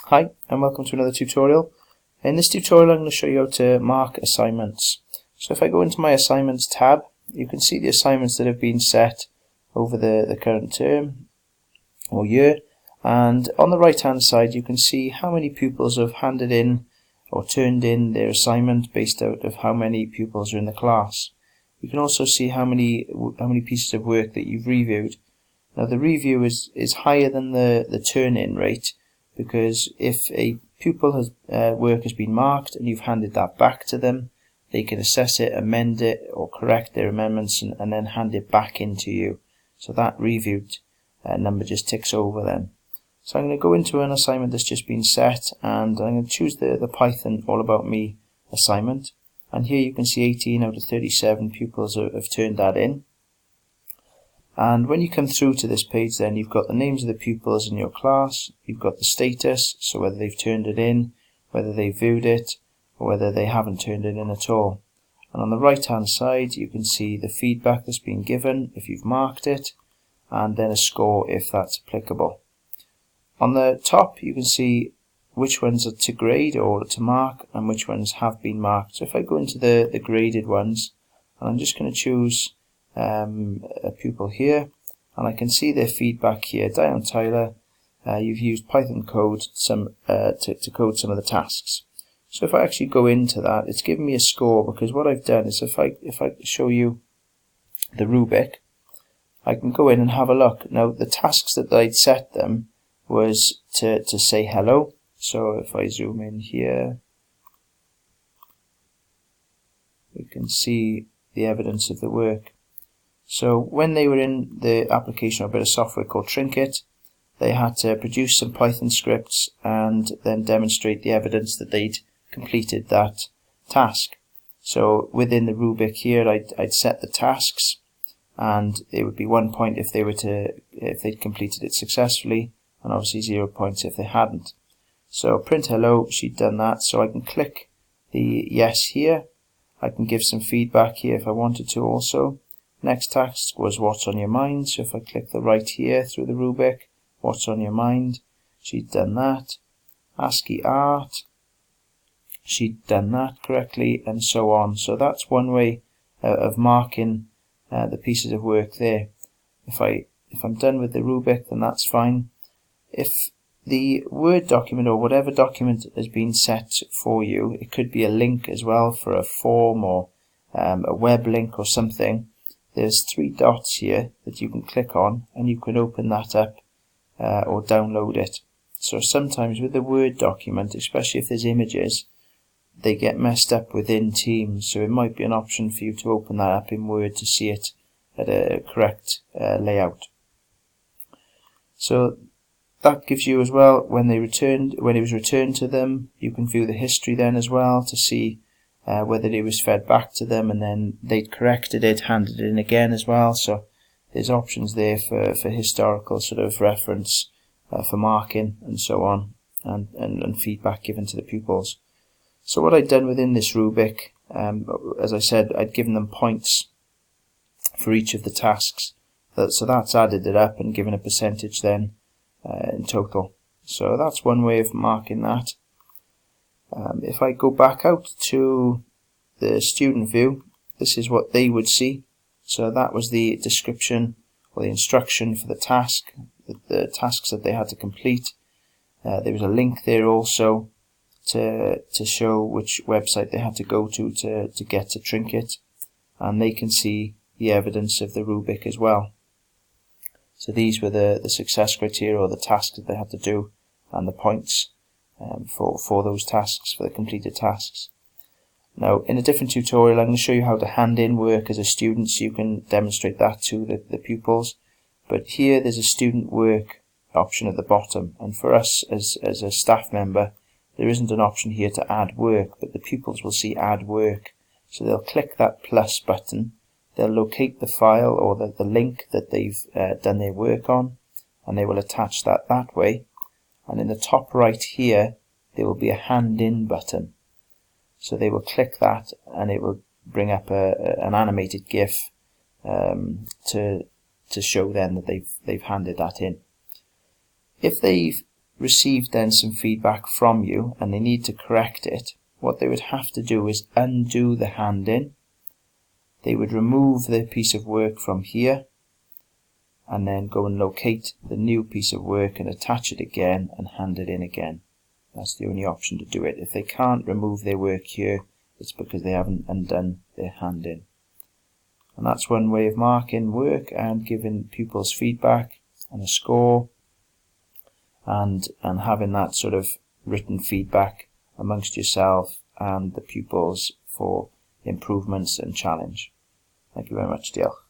Hi and welcome to another tutorial. In this tutorial I'm going to show you how to mark assignments. So if I go into my assignments tab, you can see the assignments that have been set over the current term or year, and on the right hand side you can see how many pupils have handed in or turned in their assignment based out of how many pupils are in the class. You can also see how many pieces of work that you've reviewed. Now the review is higher than the turn-in rate, because if a pupil has work has been marked and you've handed that back to them, they can assess it, amend it or correct their amendments and then hand it back into you. So that reviewed number just ticks over then. So I'm going to go into an assignment that's just been set, and I'm going to choose the Python All About Me assignment, and here you can see 18 out of 37 pupils have turned that in. And when you come through to this page, then you've got the names of the pupils in your class, you've got the status, so whether they've turned it in, whether they viewed it, or whether they haven't turned it in at all. And on the right hand side you can see the feedback that's been given if you've marked it, and then a score if that's applicable. On the top you can see which ones are to grade or to mark and which ones have been marked. So if I go into the graded ones, and I'm just going to choose a pupil here, and I can see their feedback here. Dion Tyler, you've used Python code to code some of the tasks. So if I actually go into that, it's giving me a score, because what I've done is if I show you the rubric, I can go in and have a look. Now the tasks that I'd set them was to say hello. So if I zoom in here, you can see the evidence of the work. So when they were in the application or a bit of software called Trinket, they had to produce some Python scripts and then demonstrate the evidence that they'd completed that task. So within the rubric here, I'd set the tasks, and it would be 1 point if they'd completed it successfully, and obviously 0 points if they hadn't. So print hello, she'd done that, so I can click the yes here. I can give some feedback here if I wanted to also. Next task was what's on your mind, so if I click the right here through the rubric, what's on your mind, she'd done that. ASCII art, she'd done that correctly, and so on. So that's one way of marking the pieces of work there. If I'm done with the rubric, then that's fine. If the Word document or whatever document has been set for you, it could be a link as well for a form or a web link or something. There's 3 dots here that you can click on, and you can open that up or download it. So sometimes with the Word document, especially if there's images, they get messed up within Teams, so it might be an option for you to open that up in Word to see it at a correct layout. So that gives you as well, when it was returned to them, you can view the history then as well to see whether it was fed back to them and then they'd corrected it, handed it in again as well. So there's options there for historical sort of reference, for marking and so on, and feedback given to the pupils. So what I'd done within this rubric, as I said, I'd given them points for each of the tasks. So that's added it up and given a percentage then in total. So that's one way of marking that. If I go back out to the student view, this is what they would see. So that was the description or the instruction for the task, the tasks that they had to complete. There was a link there also to show which website they had to go to get to Trinket, and they can see the evidence of the rubric as well. So these were the success criteria or the tasks that they had to do, and the points for those tasks, for the completed tasks. Now in a different tutorial I'm going to show you how to hand in work as a student, so you can demonstrate that to the pupils. But here there's a student work option at the bottom, and for us as a staff member, there isn't an option here to add work, but the pupils will see add work. So they'll click that plus button, they'll locate the file or the link that they've done their work on, and they will attach that way. And in the top right here there will be a hand in button, so they will click that and it will bring up an animated GIF to show then that they've handed that in. If they've received then some feedback from you and they need to correct it, what they would have to do is undo the hand in. They would remove the piece of work from here and then go and locate the new piece of work and attach it again and hand it in again. That's the only option to do it. If they can't remove their work here, it's because they haven't undone their hand in. And that's one way of marking work and giving pupils feedback and a score, and having that sort of written feedback amongst yourself and the pupils for improvements and challenge. Thank you very much, Diolch.